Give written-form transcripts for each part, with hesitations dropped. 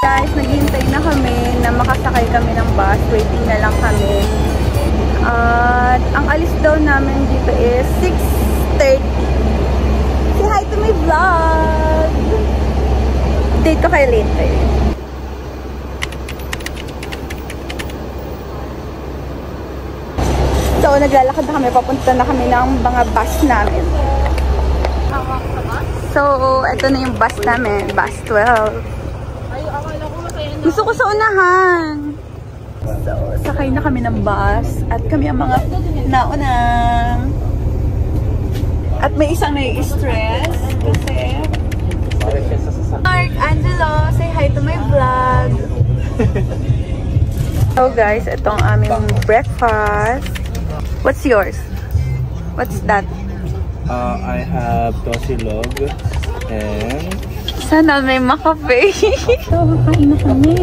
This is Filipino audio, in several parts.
guys, naghihintay na kami na makasakay kami ng bus. Waiting na lang kami. At ang alis daw namin dito is 6:30. Say hi to my vlog! Update ko kayo later. So, naglalakad na kami. Papunta na kami ng mga bus namin. So, ito na yung bus namin. Bus 12. Gusto ko sa unahan. So, sakay na kami ng bus. At kami ang mga naunang. At may isang nai-stress. Kasi... Mark, Angelo, say hi to my vlog. So guys, itong aming breakfast. What's yours? What's that? I have tosilog and... Sana may makape. So, kain na kami.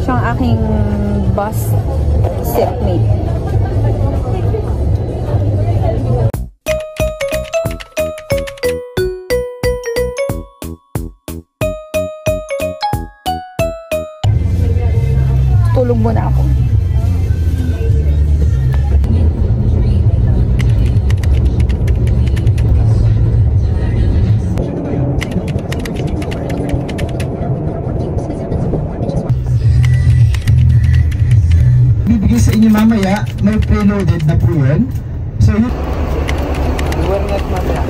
Siya ang aking bus seatmate. Tulog muna ako. Bibigay sa inyo mamaya, may preloaded na po yun. So yun. Warnet mamaya.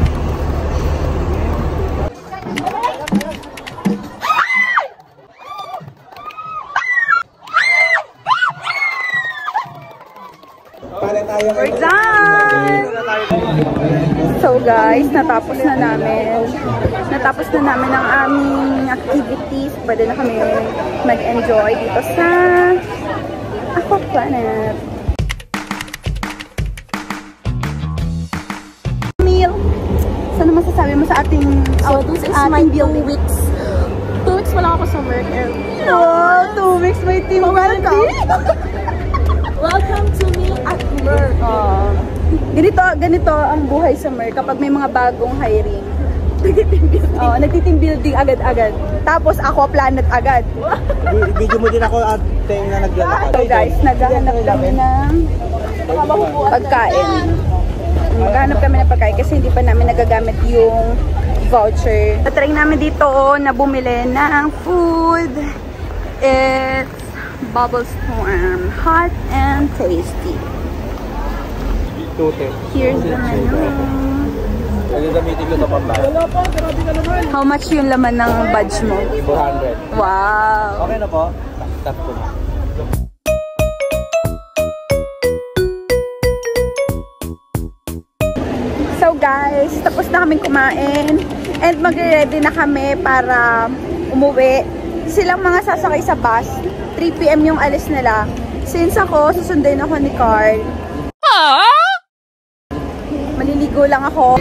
We're done! So guys, natapos na namin. Natapos na namin ang aming activities. Pwede na kami mag-enjoy dito sa Aqua Planet. Meal! So, ano masasabi mo sa ating This is my 2 weeks. 2 weeks pa lang ako sa work. Oh, 2 weeks may team building! Welcome to me at work. Ganito ang buhay sa Merck kapag may mga bagong hiring. Nagti-team building agad-agad. Tapos Aqua Planet agad. Video mo din ako at na naglalakad. So guys, naghahanap kami ng pagkain. Maghahanap kami ng pagkain kasi hindi pa namin nagagamit yung voucher. Natry namin dito na bumili ng food. It's Bubble Storm. Hot and tasty. Here's the menu. How much yung laman ng badge mo? 400. Wow! Okay na po? Tap ko na. So guys, tapos na kaming kumain. And magre-ready na kami para umuwi. Silang mga sasakay sa bus. 3 PM yung alis nila. Since ako, susunduin ako ni Carl. Maliligo lang ako.